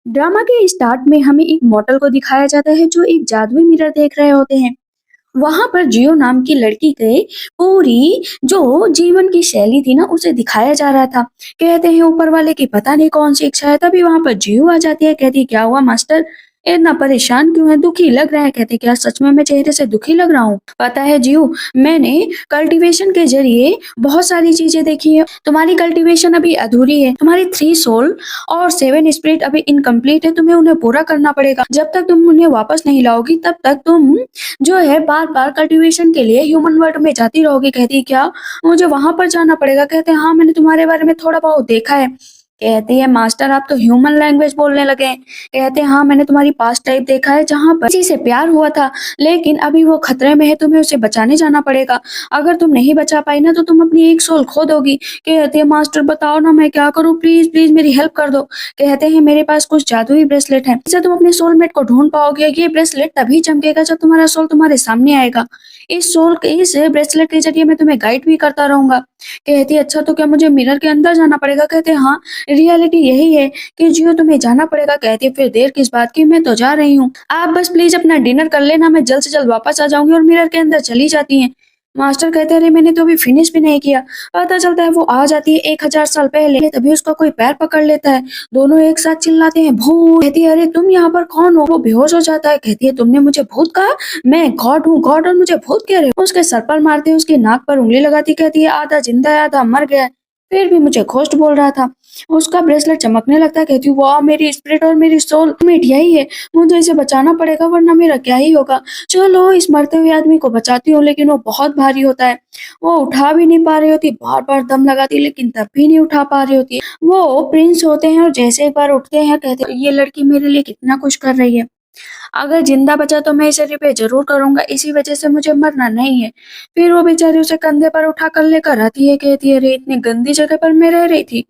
Drama के start में हमें एक मॉडल को दिखाया जाता है जो एक जादुई मिरर देख रहे होते हैं। वहां पर जियो नाम की लड़की के पूरी जो जीवन की शैली थी ना उसे दिखाया जा रहा था। कहते हैं ऊपर वाले की पता नहीं कौन सी इच्छा है, तभी वहां पर जियो आ जाती है। कहती है क्या हुआ मास्टर, इतना परेशान क्यों है, दुखी लग रहा है। कहते क्या सच में मैं चेहरे से दुखी लग रहा हूँ? पता है जियो, मैंने कल्टीवेशन के जरिए बहुत सारी चीजें देखी है। तुम्हारी कल्टीवेशन अभी अधूरी है, तुम्हारी 3 सोल और 7 स्पिरिट अभी इनकम्प्लीट है, तुम्हें उन्हें पूरा करना पड़ेगा। जब तक तुम उन्हें वापस नहीं लाओगी तब तक तुम जो है बार-बार कल्टीवेशन के लिए ह्यूमन वर्ल्ड में जाती रहोगी। कहती है क्या मुझे वहां पर जाना पड़ेगा? कहते हैं हाँ मैंने तुम्हारे बारे में थोड़ा बहुत देखा है। कहती है मास्टर आप तो ह्यूमन लैंग्वेज बोलने लगे हैं। कहते हैं हाँ मैंने तुम्हारी पास्ट लाइफ देखा है जहाँ पर किसी से प्यार हुआ था, लेकिन अभी वो खतरे में है, तुम्हें उसे बचाने जाना पड़ेगा। अगर तुम नहीं बचा पाई ना तो तुम अपनी एक सोल खो दोगी। कहती है मास्टर बताओ ना मैं क्या करूँ, प्लीज प्लीज मेरी हेल्प कर दो। कहते हैं मेरे पास कुछ जादुई ब्रेसलेट है, इससे तुम अपने सोलमेट को ढूंढ पाओगे। ये ब्रेसलेट तभी चमकेगा जब तुम्हारा सोल तुम्हारे सामने आएगा। इस ब्रेसलेट के जरिए मैं तुम्हें गाइड भी करता रहूंगा। कहती है अच्छा तो क्या मुझे मिरर के अंदर जाना पड़ेगा? कहते हैं हाँ रियलिटी यही है कि जियो तुम्हें जाना पड़ेगा। कहती है फिर देर किस बात की, मैं तो जा रही हूँ, आप बस प्लीज अपना डिनर कर लेना, मैं जल्द से जल्द वापस आ जाऊंगी। और मिरर के अंदर चली जाती है। मास्टर कहते हैं अरे मैंने तो अभी फिनिश भी नहीं किया। पता चलता है वो आ जाती है 1000 साल पहले, तभी उसका कोई पैर पकड़ लेता है। दोनों एक साथ चिल्लाते हैं भूत। कहती है अरे तुम यहाँ पर कौन हो? वो बेहोश हो जाता है। कहती है तुमने मुझे भूत कहा? मैं गॉड हूँ, गॉड और मुझे भूत कह रहे हो? उसके सर पर मारते हैं, उसकी नाक पर उंगली लगाती। कहती है आधा जिंदा है आधा मर गया है, फिर भी मुझे घोस्ट बोल रहा था। उसका ब्रेसलेट चमकने लगता है। कहती हूँ वाह मेरी स्पिरिट और मेरी सोल मेट यही है, मुझे इसे बचाना पड़ेगा वरना मेरा क्या ही होगा। चलो इस मरते हुए आदमी को बचाती हूँ, लेकिन वो बहुत भारी होता है, वो उठा भी नहीं पा रही होती, बार बार दम लगाती है लेकिन तब भी नहीं उठा पा रही होती। वो प्रिंस होते हैं और जैसे एक बार उठते हैं कहते हैं ये लड़की मेरे लिए कितना कुछ कर रही है, अगर जिंदा बचा तो मैं इसे रिपे जरूर करूंगा, इसी वजह से मुझे मरना नहीं है। फिर वो बेचारी उसे कंधे पर उठा कर लेकर आती है। कहती है अरे इतनी गंदी जगह पर मैं रह रही थी,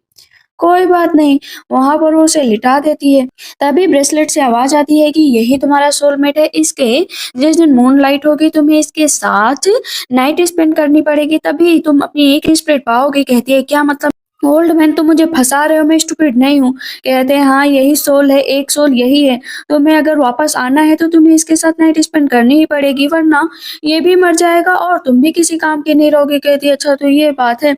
कोई बात नहीं। वहां पर वो उसे लिटा देती है। तभी ब्रेसलेट से आवाज आती है कि यही तुम्हारा सोलमेट है, इसके जिस दिन मून लाइट होगी तुम्हें इसके साथ नाइट स्पेंड करनी पड़ेगी, तभी तुम अपनी एक स्पिरिट पाओगे। कहती है क्या मतलब ओल्ड मैन, तुम मुझे फंसा रहे हो, मैं स्टूपिड नहीं हूँ। कहते हैं हाँ यही सोल है, एक सोल यही है, तुम्हें अगर वापस आना है तो तुम्हें इसके साथ नाइट स्पेंड करनी ही पड़ेगी, वरना ये भी मर जाएगा और तुम भी किसी काम के नहीं रहोगे। कहती है अच्छा तो ये बात है,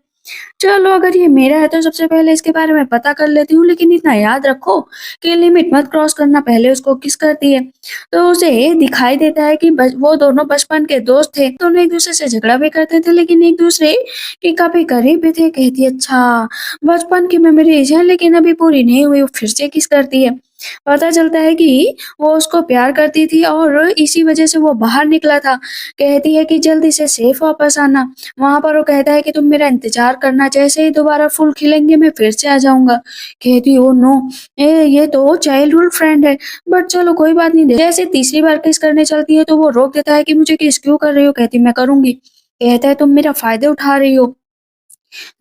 चलो अगर ये मेरा है तो सबसे पहले इसके बारे में पता कर लेती हूँ, लेकिन इतना याद रखो कि लिमिट मत क्रॉस करना। पहले उसको किस करती है तो उसे दिखाई देता है कि वो दोनों बचपन के दोस्त थे, दोनों एक दूसरे से झगड़ा भी करते थे लेकिन एक दूसरे के काफी करीब भी थे। कहती है अच्छा बचपन की मेमोरीज है लेकिन अभी पूरी नहीं हुई। वो फिर से किस करती है, पता चलता है कि वो उसको प्यार करती थी और इसी वजह से वो बाहर निकला था। कहती है कि जल्दी से सेफ वापस आना। वहां पर वो कहता है कि तुम मेरा इंतजार करना, जैसे ही दोबारा फूल खिलेंगे मैं फिर से आ जाऊंगा। कहती ओ नो, ये तो चाइल्डहुड फ्रेंड है, बट चलो कोई बात नहीं। जैसे तीसरी बार किस करने चलती है तो वो रोक देता है कि मुझे किस क्यों कर रही हो? कहती मैं करूंगी। कहता है तुम मेरा फायदा उठा रही हो।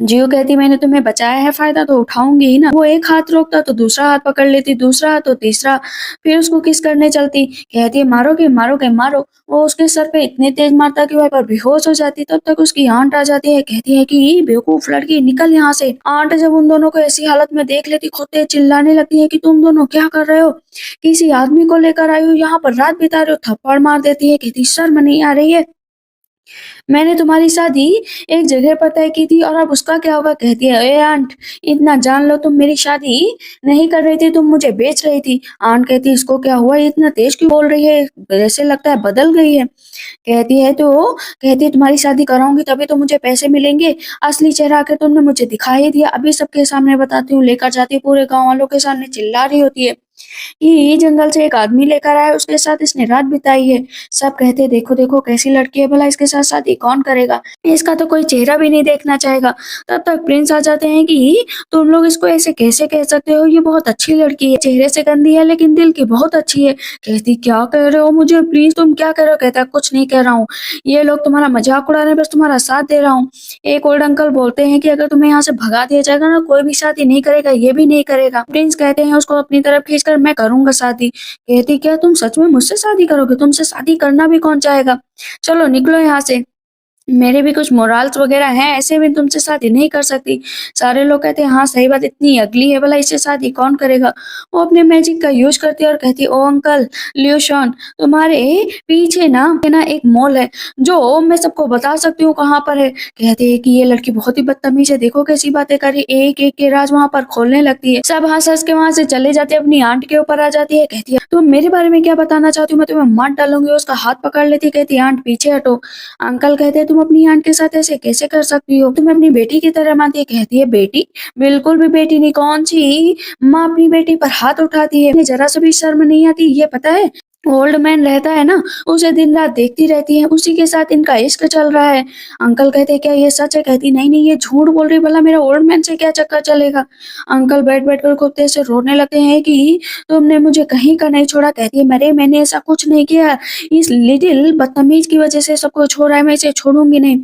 जियो कहती मैंने तुम्हें बचाया है, फायदा तो उठाऊंगी ही ना। वो एक हाथ रोकता तो दूसरा हाथ पकड़ लेती, दूसरा हाथ तो तीसरा, फिर उसको किस करने चलती। कहती है मारोगे मारोगे मारो। वो उसके सर पे इतने तेज मारता कि वह पर बेहोश हो जाती। तब तक उसकी आंट आ जाती है। कहती है कि बेवकूफ लड़की निकल यहाँ से। आंट जब उन दोनों को ऐसी हालत में देख लेती खुद तेज चिल्लाने लगती है कि तुम दोनों क्या कर रहे हो, किसी आदमी को लेकर आई हो, यहाँ पर रात बिता रहे हो। थप्पड़ मार देती है। कहती शर्म नहीं आ रही है, मैंने तुम्हारी शादी एक जगह पर तय की थी और अब उसका क्या होगा? कहती है ए आंट, इतना जान लो तुम मेरी शादी नहीं कर रही थी, तुम मुझे बेच रही थी। आंट कहती इसको क्या हुआ, ये इतना तेज क्यों बोल रही है, जैसे लगता है बदल गई है। कहती है तो कहती है तुम्हारी शादी कराऊंगी तभी तो मुझे पैसे मिलेंगे, असली चेहरा आकर तुमने मुझे दिखा ही दिया, अभी सबके सामने बताती हूँ। लेकर जाती है, पूरे गांव वालों के सामने चिल्ला रही होती है कि जंगल से एक आदमी लेकर आया, उसके साथ इसने रात बिताई है। सब कहते हैं देखो देखो कैसी लड़की है, भला इसके साथ शादी कौन करेगा, इसका तो कोई चेहरा भी नहीं देखना चाहेगा। तब तक प्रिंस आ जाते हैं कि तुम लोग इसको ऐसे कैसे कह सकते हो, ये बहुत अच्छी लड़की है, चेहरे से गंदी है लेकिन दिल की बहुत अच्छी है। कहती क्या कह रहे हो मुझे, प्लीज तुम क्या कह रहे हो? कहता कुछ नहीं कह रहा हूँ, ये लोग तुम्हारा मजाक उड़ा रहे हैं, बस तुम्हारा साथ दे रहा हूँ। एक ओल्ड अंकल बोलते हैं कि अगर तुम्हें यहाँ से भगा दिया जाएगा ना कोई भी शादी नहीं करेगा, ये भी नहीं करेगा। प्रिंस कहते हैं उसको अपनी तरफ खींचकर मैं करूंगा शादी। कहती क्या तुम सच में मुझसे शादी करोगे, तुमसे शादी करना भी कौन चाहेगा, चलो निकलो यहाँ से। मेरे भी कुछ मोरल्स वगैरह हैं, ऐसे में तुमसे शादी नहीं कर सकती। सारे लोग कहते हैं हाँ सही बात, इतनी अगली है भला इससे शादी कौन करेगा। वो अपने मैजिक का यूज करती है और कहती है, ओ अंकल लियोशॉन, तुम्हारे पीछे ना एक मॉल है जो मैं सबको बता सकती हूँ कहाँ पर है। कहते हैं कि ये लड़की बहुत ही बदतमीज है, देखो कैसी बातें कर रही है, एक एक के राज वहां पर खोलने लगती है। सब हंस हंस के वहां से चले जाते हैं, अपनी आंट के ऊपर आ जाती है। कहती है तुम मेरे बारे में क्या बताना चाहती हो, मैं तुम्हें मार डालूंगी। उसका हाथ पकड़ लेती है, कहती है आंट पीछे हटो। अंकल कहते हैं तुम अपनी आंट के साथ ऐसे कैसे कर सकती हो, तुम्हें अपनी बेटी की तरह मानती है। कहती है बेटी, बिल्कुल भी बेटी नहीं, कौन सी माँ अपनी बेटी पर हाथ उठाती है, जरा सा भी शर्म नहीं आती, ये पता है। ओल्ड मैन रहता है ना, उसे दिन रात देखती रहती है, उसी के साथ इनका इश्क चल रहा है। अंकल कहते हैं क्या ये सच है। कहती नहीं नहीं ये झूठ बोल रही, भला मेरा ओल्ड मैन से क्या चक्कर चलेगा। अंकल बैठ बैठ कर खूब तेज से रोने लगते हैं कि तुमने मुझे कहीं का नहीं छोड़ा। कहती है मरे मैंने ऐसा कुछ नहीं किया, इस लिटिल बदतमीज की वजह से सब कुछ हो रहा है, मैं इसे छोड़ूंगी नहीं।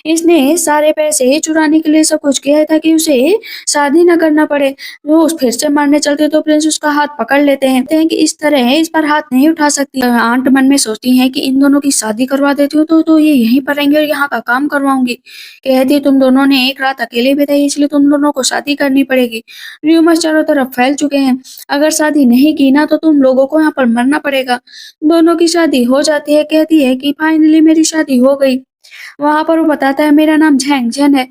इसने सारे पैसे चुराने के लिए सब कुछ किया है ताकि उसे शादी न करना पड़े। वो फिर से मारने चलते तो प्रिंस उसका हाथ पकड़ लेते हैं, कहते हैं कि इस तरह इस पर हाथ नहीं उठा सकती। आंट मन में सोचती हैं कि इन दोनों की शादी करवा देती हूँ तो ये यहीं पर रहेंगे और यहाँ का काम करवाऊंगी। कहती है तुम दोनों ने एक रात अकेले बिताई, इसलिए तुम दोनों को शादी करनी पड़ेगी। र्यूमर्स चारों तरफ फैल चुके हैं, अगर शादी नहीं की ना तो तुम लोगों को यहाँ पर मरना पड़ेगा। दोनों की शादी हो जाती है, कहती है कि फाइनली मेरी शादी हो गई। वहां पर वो बताता है मेरा नाम झैंग झेन है,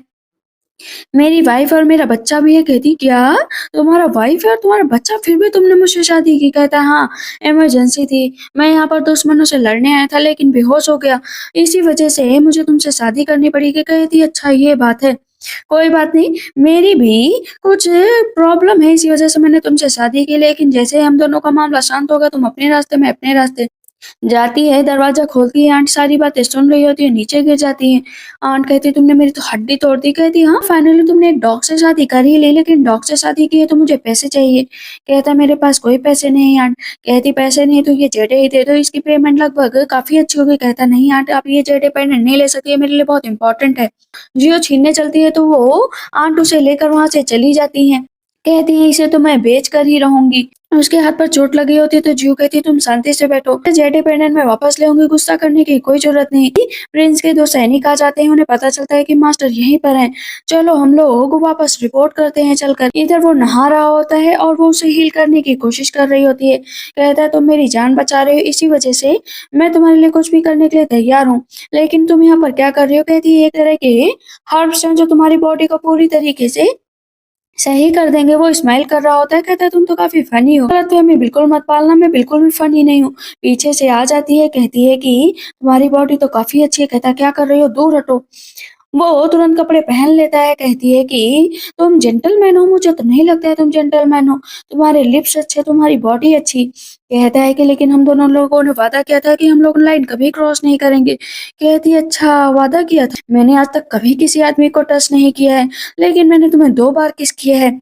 मेरी वाइफ और मेरा बच्चा भी है। कहती क्या तुम्हारा वाइफ है और तुम्हारा बच्चा, फिर भी तुमने मुझसे शादी की। कहता है हाँ इमरजेंसी थी, मैं यहाँ पर दुश्मनों से लड़ने आया था लेकिन बेहोश हो गया, इसी वजह से मुझे तुमसे शादी करनी पड़ी। कि कहती अच्छा ये बात है, कोई बात नहीं, मेरी भी कुछ प्रॉब्लम है, इसी वजह से मैंने तुमसे शादी की, लेकिन जैसे हम दोनों का मामला शांत होगा तुम अपने रास्ते में अपने रास्ते। जाती है, दरवाजा खोलती है, आंट सारी बातें सुन रही होती है, नीचे गिर जाती है। आंट कहती है तुमने मेरी तो हड्डी तोड़ दी। कहती हाँ फाइनली तुमने एक डॉग से शादी कर ही ली, लेकिन डॉग से शादी की है तो मुझे पैसे चाहिए। कहता मेरे पास कोई पैसे नहीं आंट। कहती पैसे नहीं तो ये जेडे ही दे दो, इसकी पेमेंट लगभग काफी अच्छी होगी। कहता नहीं आंट आप ये जेडे पेमेंट नहीं ले सकती है, मेरे लिए बहुत इंपॉर्टेंट है। जियो छीनने चलती है तो वो आंट उसे लेकर वहां से चली जाती है। कहती है इसे तो मैं बेच कर ही रहूंगी। उसके हाथ पर चोट लगी होती है तो जियो कहती है तुम शांति से बैठो, जेडे पेंडेंट में वापस ले आऊंगी, गुस्सा करने की कोई जरूरत नहीं। प्रिंस के दो सैनिक आ जाते हैं, उन्हें पता चलता है कि मास्टर यहीं पर हैं। चलो हम लोग वापस रिपोर्ट करते हैं चलकर। इधर वो नहा रहा होता है और वो उसे हील करने की कोशिश कर रही होती है। कहता है तुम मेरी जान बचा रहे हो, इसी वजह से मैं तुम्हारे लिए कुछ भी करने के लिए तैयार हूँ, लेकिन तुम यहाँ पर क्या कर रही हो। कहती है एक तरह के हर्ब्स हैं जो तुम्हारी बॉडी को पूरी तरीके से सही कर देंगे। वो स्माइल कर रहा होता है, कहता है तुम तो काफी फनी हो, गलतफहमी बिल्कुल मत पालना, मैं बिल्कुल भी फनी नहीं हूँ। पीछे से आ जाती है, कहती है कि तुम्हारी बॉडी तो काफी अच्छी है। कहता है क्या कर रही हो, दूर हटो। वो तुरंत कपड़े पहन लेता है, कहती है कि तुम जेंटलमैन हो, मुझे तो नहीं लगता है तुम जेंटलमैन हो, तुम्हारे लिप्स अच्छे, तुम्हारी बॉडी अच्छी। कहता है कि लेकिन हम दोनों लोगों ने वादा किया था कि हम लोग लाइन कभी क्रॉस नहीं करेंगे। कहती है अच्छा वादा किया था, मैंने आज तक कभी किसी आदमी को टच नहीं किया है, लेकिन मैंने तुम्हें 2 बार किस किया है,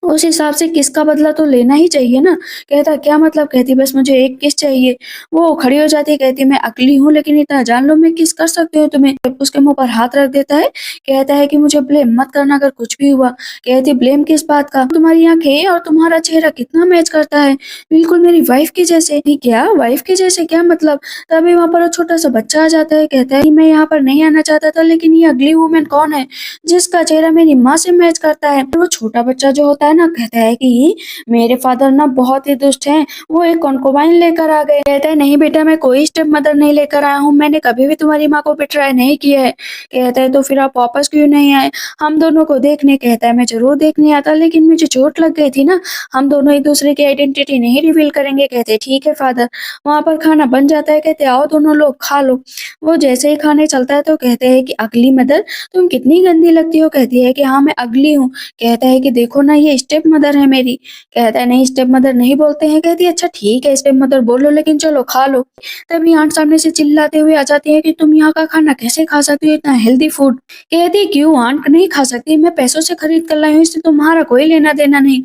उस हिसाब से किस का बदला तो लेना ही चाहिए ना। कहता क्या मतलब। कहती बस मुझे एक किस चाहिए। वो खड़ी हो जाती है, कहती मैं अगली हूँ लेकिन इतना जान लो मैं किस कर सकती हूँ तुम्हें। उसके मुंह पर हाथ रख देता है, कहता है कि मुझे ब्लेम मत करना अगर कुछ भी हुआ। कहती ब्लेम किस बात का, तुम्हारी आंखें और तुम्हारा चेहरा कितना मैच करता है, बिल्कुल मेरी वाइफ की जैसे। क्या वाइफ के जैसे, क्या मतलब। तभी वहां पर छोटा सा बच्चा आ जाता है, कहता है कि मैं यहाँ पर नहीं आना चाहता था, लेकिन ये अगली वुमेन कौन है जिसका चेहरा मेरी माँ से मैच करता है। वो छोटा बच्चा जो होता है ना, कहता है कि मेरे फादर ना बहुत ही दुष्ट हैं, वो एक कॉन्कुबाइन लेकर आ गए। कहता है नहीं बेटा मैं कोई स्टेप मदर नहीं लेकर आया हूँ, मैंने कभी भी तुम्हारी माँ को बिट्राई नहीं किया है। कहता है तो फिर आप वापस क्यों नहीं आए हम दोनों को देखने। कहता है मैं जरूर देखने आता, लेकिन मुझे चोट लग गई थी ना, हम दोनों एक दूसरे की आइडेंटिटी नहीं रिवील करेंगे। कहते हैं ठीक है फादर। वहां पर खाना बन जाता है, कहते आओ दोनों लोग खा लो। वो जैसे ही खाने चलता है तो कहते हैं कि अगली मदर तुम कितनी गंदी लगती हो। कहती है कि हाँ मैं अगली हूँ। कहता है कि देखो ना ये स्टेप मदर है मेरी। कहता है नहीं स्टेप मदर नहीं बोलते हैं। कहती है अच्छा ठीक है स्टेप मदर बोलो, लेकिन चलो खा लो। तभी आंट सामने से चिल्लाते हुए आ जाती है कि तुम यहाँ का खाना कैसे खा सकती हो, इतना हेल्दी फूड। कहती है क्यों आंट नहीं खा सकती, मैं पैसों से खरीद कर लाई हूँ, इससे तुम्हारा कोई लेना देना नहीं।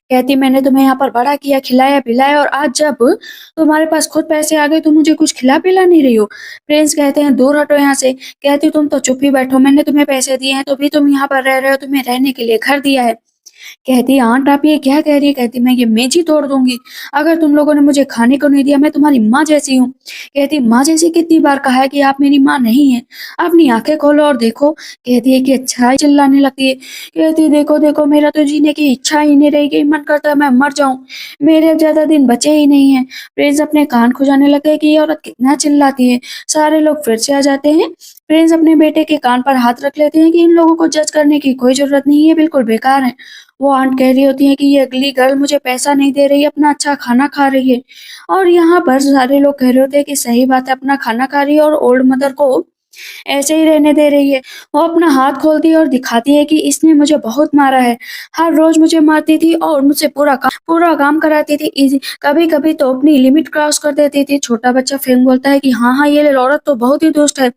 कहती मैंने तुम्हें यहाँ पर बड़ा किया, खिलाया पिलाया, और आज जब तुम्हारे पास खुद पैसे आ गए तो मुझे कुछ खिला पिला नहीं रही हो। प्रिंस कहते हैं दूर हटो यहाँ से। कहती तुम तो चुप ही बैठो, मैंने तुम्हें पैसे दिए हैं तो भी तुम यहाँ पर रह रहे हो, तुम्हें रहने के लिए घर दिया है। कहती है, आंट आप ये क्या कह रही है? कहती मैं ये मेज ही तोड़ दूँगी, अगर तुम लोगों ने मुझे खाने को नहीं दिया, मैं तुम्हारी माँ जैसी हूँ। कहती माँ जैसी कितनी बार कहा है कि आप मेरी माँ नहीं हैं, अपनी आँखें खोलो और देखो। कहती है कि अच्छा, चिल्लाने लगती है। कहती है देखो, देखो मेरा तो जीने की इच्छा ही नहीं रह गई, मन करता है मैं मर जाऊँ, मेरे अब ज़्यादा दिन बचे ही नहीं हैं। प्रिंस अपने कान खुजाने लगे कि ये औरत कितना चिल्लाती है। सारे लोग फिर से आ जाते हैं। प्रिंस अपने बेटे के कान पर हाथ रख लेते हैं कि इन लोगों को जज करने की कोई ज़रूरत नहीं है, बिल्कुल बेकार हैं। वो आंट कह रही होती हैं कि ये अगली गर्ल मुझे पैसा नहीं दे रही है, अपना अच्छा खाना खा रही है। और यहाँ पर सारे लोग कह रहे होते हैं कि सही बात है, अपना खाना खा रही है और ओल्ड मदर को ऐसे ही रहने दे रही है। वो अपना हाथ खोलती है और दिखाती है कि इसने मुझे बहुत मारा है। हर रोज़ मुझे मारती थी और मुझसे पूरा काम कराती थी। कभी-कभी तो अपनी लिमिट क्रॉस कर देती थी। छोटा बच्चा फेंग बोलता है कि हाँ, हाँ, ये औरत तो बहुत ही दुष्ट है।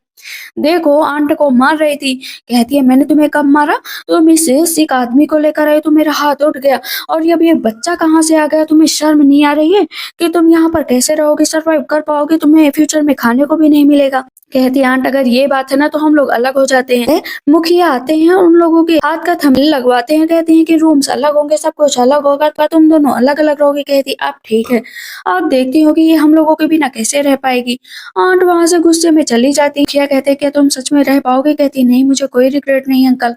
देखो आंट को मार रही थी। कहती है मैंने तुम्हें कब मारा? तुम इस सिक आदमी को लेकर आई तो मेरा हाथ उठ गया और अब ये बच्चा कहाँ से आ गया? तुम्हें शर्म नहीं आ रही है कि तुम यहाँ पर कैसे रहोगी, सर्वाइव कर पाओगी? तुम्हें फ्यूचर में खाने को भी नहीं मिलेगा। कहती है आंट अगर ये बात है ना तो हम लोग अलग हो जाते हैं। मुखिया आते हैं और उन लोगों के हाथ का थंबनेल लगवाते हैं। कहते हैं कि रूम्स अलग होंगे, सब कुछ अलग होगा, पर तुम दोनों अलग-अलग रहोगी। कहती अब ठीक है, अब देखती हूँ कि ये हम लोगों के बिना कैसे रह पाएगी। ऑन्ट वहाँ से गुस्से में चली जाती। मुखिया कहते हैं, "क्या तुम सच में रह पाओगे?" कहती, "नहीं, मुझे कोई रिग्रेट नहीं अंकल।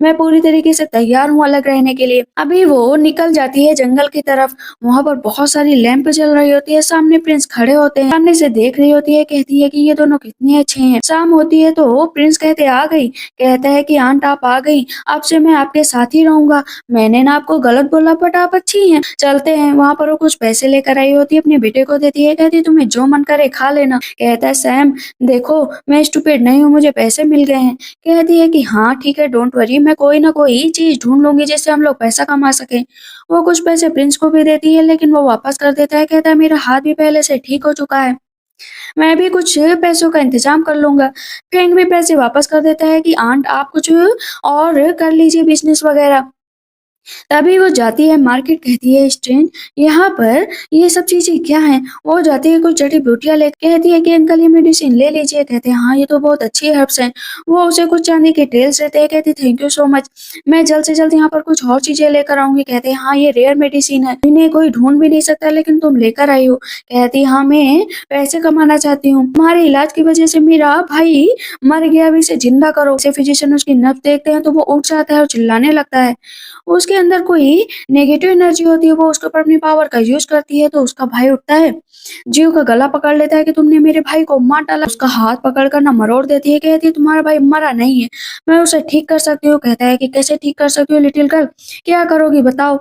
मैं पूरी तरीके से तैयार हूँ अलग रहने के लिए।" अभी वो निकल जाती है जंगल की तरफ। वहाँ पर बहुत सारी लैंप जल रही होती है। सामने प्रिंस खड़े होते हैं। सामने से देख रही होती है। कहती है कि ये दोनों कितने अच्छे हैं। शाम होती है तो प्रिंस कहते, "आ गई?" कहता है कि, "आंट आप आ गई। अब से मैं आपके साथ ही रहूँगा। मैंने ना आपको गलत बोला बट आप अच्छी हैं। चलते हैं।" वहाँ पर वो कुछ पैसे लेकर आई होती है, अपने बेटे को देती है। कहती, "तुम्हें जो मन करे खा लेना।" कहता है, "सैम देखो, मैं स्टूपिड नहीं हूँ, मुझे पैसे मिल गए हैं।" कहती है कि हाँ ठीक है, डोंट वरी, मैं कोई ना कोई चीज़ ढूँढ लूँगी जिससे हम लोग पैसा कमा सकें। वो कुछ पैसे प्रिंस को भी देती है लेकिन वो वापस कर देता है, कहता है मेरा हाथ भी पहले से ठीक हो चुका है, मैं भी कुछ पैसों का इंतज़ाम कर लूँगा। फेंग भी पैसे वापस कर देता है कि आंट आप कुछ और कर लीजिए बिज़नेस वग़ैरह। तभी वो जाती है मार्केट। कहती है स्ट्रेंज, यहाँ पर ये सब चीज़ें क्या हैं? वो जाती है कुछ जड़ी-बूटियाँ ले कहती है कि अंकल ये मेडिसिन ले लीजिए। कहते हैं हाँ, ये तो बहुत अच्छी हर्ब्स हैं। वो उसे कुछ चांदी के टेल्स देते हैं। कहती थैंक यू सो मच, मैं जल्द से जल्द यहाँ पर कुछ और चीज़ें लेकर आऊँगी। कहते हैं हाँ, ये रेयर मेडिसिन है, इन्हें कोई ढूँढ भी नहीं सकता लेकिन तुम लेकर आई हो। कहती हाँ, मैं पैसे कमाना चाहती हूँ। तुम्हारे इलाज की वज़ह से मेरा भाई मर गया, अब इसे ज़िंदा करो। जैसे फिजिशियन उसकी नब्ज़ देखते हैं तो वो उठ जाता है और चिल्लाने लगता है। उसके अंदर कोई नेगेटिव एनर्जी होती है, वो उसके ऊपर अपनी पावर का यूज़ करती है, तो उसका भाई उठता है, जियो का गला पकड़ लेता है कि तुमने मेरे भाई को मार डाला। उसका हाथ पकड़कर ना मरोड़ देती है, कहती है तुम्हारा भाई मरा नहीं है, मैं उसे ठीक कर सकती हूँ। कहता है कि कैसे ठीक कर सकती हो लिटिल गर्ल, क्या करोगी बताओ?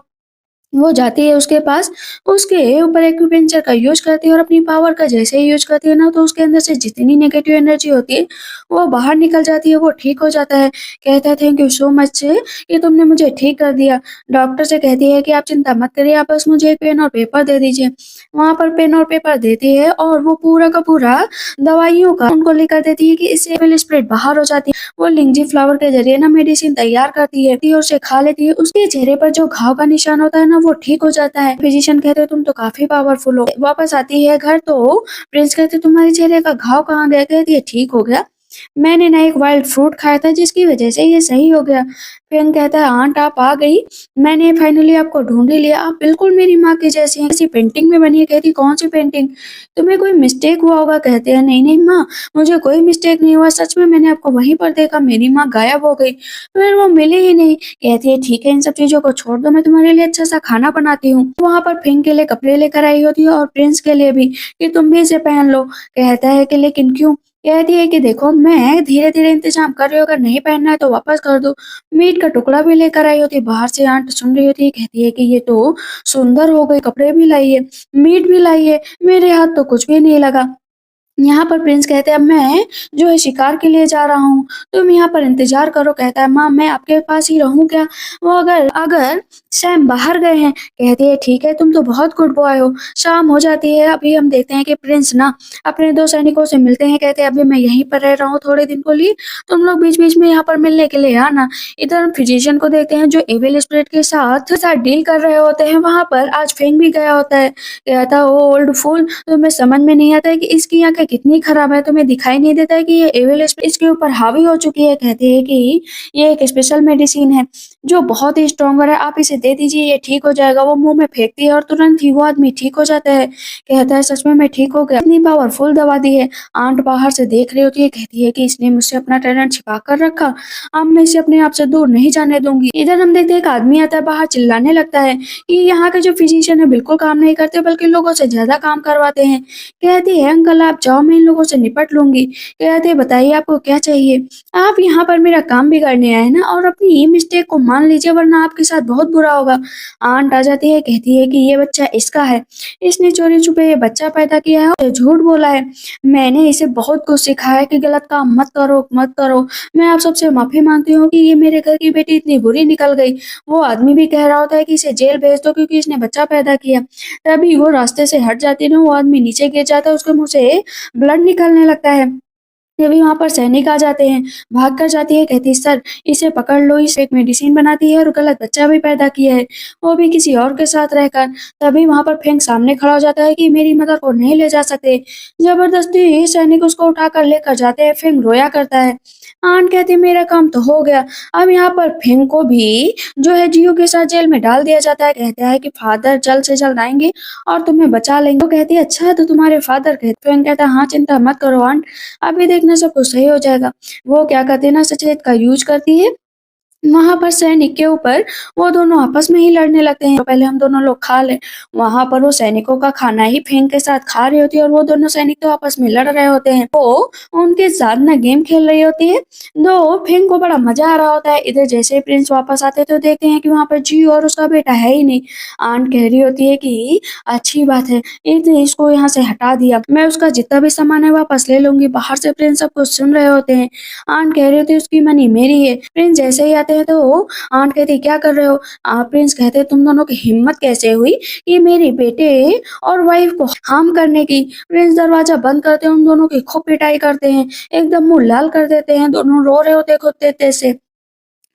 वो जाती है उसके पास, उसके ऊपर एक्यूपेंचर का यूज़ करती है और अपनी पावर का जैसे ही यूज़ करती है ना, तो उसके अंदर से जितनी नेगेटिव एनर्जी होती है, वो बाहर निकल जाती है, वो ठीक हो जाता है। कहता है थैंक यू सो मच कि तुमने मुझे ठीक कर दिया। डॉक्टर से कहती है कि आप चिंता मत करिए, आप बस मुझे एक पेन और पेपर दे दीजिए। वहाँ पर पेन और पेपर देती है और वो पूरा का पूरा दवाइयों का उनको लिख देती है कि इससे एविल स्पिरिट बाहर हो जाती है। वो लिंजी फ्लावर के ज़रिए ना मेडिसिन तैयार करती है और उसे खा लेती है। उसके चेहरे पर जो घाव का निशान होता है ना, वो ठीक हो जाता है। फिजिशियन कहते हैं तुम तो काफ़ी पावरफुल हो। वापस आती है घर तो प्रिंस कहते तुम्हारे चेहरे का घाव कहाँ गया? कहती है ठीक हो गया। मैंने ना एक वाइल्ड फ्रूट खाया था जिसकी वजह से ये सही हो गया। फिर कहता है आंट आप आ गई, मैंने फाइनली आपको ढूंढ ही लिया, आप बिल्कुल मेरी माँ की जैसी हैं। किसी पेंटिंग में बनी है। कहती कौन सी पेंटिंग? तुम्हें कोई मिस्टेक हुआ होगा। कहते हैं नहीं नहीं माँ, मुझे कोई मिस्टेक नहीं हुआ, सच में मैंने आपको वहीं पर देखा, मेरी माँ गायब हो गई, फिर वो मिली ही नहीं। कहती है ठीक है, इन सब चीज़ों को छोड़ दो, मैं तुम्हारे लिए अच्छा सा खाना बनाती हूँ। वहाँ पर फिंग के लिए कपड़े लेकर आई होती है और प्रिंस के लिए भी कि तुम भी इसे पहन लो। कहता है कि लेकिन क्यों? कहती है कि देखो मैं धीरे-धीरे इंतज़ाम कर रही हूँ, अगर नहीं पहनना है तो वापस कर दो। मीट का टुकड़ा भी लेकर आई होती है, बाहर से आंट सुन रही होती है, कहती है कि ये तो सुंदर हो गई, कपड़े भी लाई है, मीट भी लाई है, मेरे हाथ तो कुछ भी नहीं लगा। यहाँ पर प्रिंस कहते हैं अब मैं जो है शिकार के लिए जा रहा हूँ, तुम यहाँ पर इंतज़ार करो। कहता है माँ मैं आपके पास ही रहूँ क्या? वो अगर अगर सैम बाहर गए हैं। कहती है ठीक है, तुम तो बहुत गुड बॉय हो। शाम हो जाती है, अभी हम देखते हैं कि प्रिंस ना अपने 2 सैनिकों से मिलते हैं। कहते हैं अभी मैं यहीं पर रह रहा हूँ थोड़े दिन के लिए, तुम लोग बीच-बीच में यहाँ पर मिलने के लिए आना। इधर हम फिजिशियन को देखते हैं जो एविल स्पिरिट के साथ डील कर रहे होते हैं। वहाँ पर आज फेंग भी गया होता है। कहता है ओ ओल्ड फूल, तुम्हें समझ में नहीं आता है कि इसकी आँखें कितनी खराब है, तुम्हें दिखाई नहीं देता है कि ये एविल इसके ऊपर हावी हो चुकी है। कहते हैं कि ये एक स्पेशल मेडिसिन है जो बहुत ही स्ट्रॉन्गर है, आप इसे दे दीजिए, ये ठीक हो जाएगा। वो मुंह में फेंकती है और तुरंत ही वो आदमी ठीक हो जाता है। कहता है सच में मैं ठीक हो गया, इतनी पावरफुल दवा दी है। आंट बाहर से देख रही होती है, कहती है कि इसने मुझसे अपना टैलेंट छिपा कर रखा, अब मैं इसे अपने आप से दूर नहीं जाने दूंगी। इधर हम देखते हैं एक आदमी आता है, बाहर चिल्लाने लगता है कि यहाँ के जो फिजिशियन है बिल्कुल काम नहीं करते, बल्कि लोगों से ज्यादा काम करवाते हैं। कहती है अंकल आप जाओ, मैं इन लोगों से निपट लूंगी। कहते हैं बताइए आपको क्या चाहिए, आप यहाँ पर मेरा काम बिगाड़ने आए ना, और अपनी मिस्टेक को मान लीजिए वरना आपके साथ बहुत बुरा होगा। आंट आ जाती है, कहती है कि ये बच्चा इसका है, इसने चोरी छुपे ये बच्चा पैदा किया है और झूठ बोला है। मैंने इसे बहुत कुछ सिखाया है कि गलत काम मत करो मत करो। मैं आप सबसे माफी मांगती हूँ कि ये मेरे घर की बेटी इतनी बुरी निकल गई। वो आदमी भी कह रहा होता है कि इसे जेल भेज दो क्योंकि इसने बच्चा पैदा किया। तभी वो रास्ते से हट जाती है ना, वो आदमी नीचे गिर जाता है, उसके मुंह से ब्लड निकलने लगता है। तभी वहां पर सैनिक आ जाते हैं, भाग कर जाती है, कहती सर इसे पकड़ लो, इसे एक मेडिसिन बनाती है और गलत बच्चा भी पैदा किया है, वो भी किसी और के साथ रहकर। तभी वहां पर फेंक सामने खड़ा हो जाता है कि मेरी मदर को नहीं ले जा सकते। जबरदस्ती सैनिक उसको उठाकर लेकर जाते हैं, फेंक रोया करता है। आन कहती मेरा काम तो हो गया। अब यहाँ पर फेंक को भी जो है जियो के साथ जेल में डाल दिया जाता है। कहता है कि फादर जल्द से जल्द आएंगे और तुम्हें बचा लेंगे। वो कहती है अच्छा तो तुम्हारे फादर कहते। फेंक कहता है हाँ चिंता मत करो आंट, अभी देखना सब कुछ सही हो जाएगा। वो क्या करती है ना, सचेत का यूज करती है। वहां पर सैनिक के ऊपर वो दोनों आपस में ही लड़ने लगते हैं, तो पहले हम दोनों लोग खा लें। वहां पर वो सैनिकों का खाना ही फेंक के साथ खा रही होती है और वो दोनों सैनिक तो आपस में लड़ रहे होते हैं। वो उनके साथ ना गेम खेल रही होती है, दो फेंक को बड़ा मजा आ रहा होता है। इधर जैसे ही प्रिंस वापस आते हैं तो देखते हैं कि वहां पर जी और उसका बेटा है ही नहीं। आंट कह रही होती है कि अच्छी बात है, इसको यहाँ से हटा दिया, मैं उसका जितना भी सामान है वापस ले लूंगी। बाहर से प्रिंस सब कुछ सुन रहे होते हैं। आंट कह रही होती है उसकी मनी मेरी है। प्रिंस जैसे ही आते हैं तो आंट कहती क्या कर रहे हो। प्रिंस कहते तुम दोनों की हिम्मत कैसे हुई कि मेरे बेटे और वाइफ को हार्म करने की। प्रिंस दरवाजा बंद करते हैं, उन दोनों की खूब पिटाई करते हैं, एकदम मुंह लाल कर देते हैं, दोनों रो रहे होते खुद तेज से।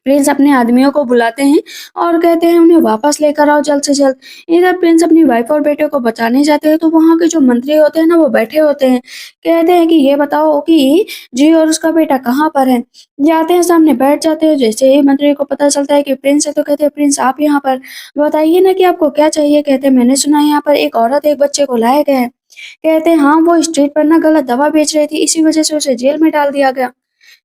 प्रिंस अपने आदमियों को बुलाते हैं और कहते हैं उन्हें वापस लेकर आओ जल्द से जल्द। इधर प्रिंस अपनी वाइफ और बेटे को बचाने जाते हैं तो वहां के जो मंत्री होते हैं ना वो बैठे होते हैं। कहते हैं कि ये बताओ कि जी और उसका बेटा कहाँ पर है। जाते हैं सामने बैठ जाते हैं, जैसे ही मंत्री को पता चलता है कि प्रिंस है तो कहते हैं प्रिंस आप यहाँ पर बताइए ना कि आपको क्या चाहिए। कहते हैं मैंने सुना है यहाँ पर एक औरत एक बच्चे को लाया गया है। कहते हैं हाँ वो स्ट्रीट पर ना गलत दवा बेच रही थी, इसी वजह से उसे जेल में डाल दिया गया।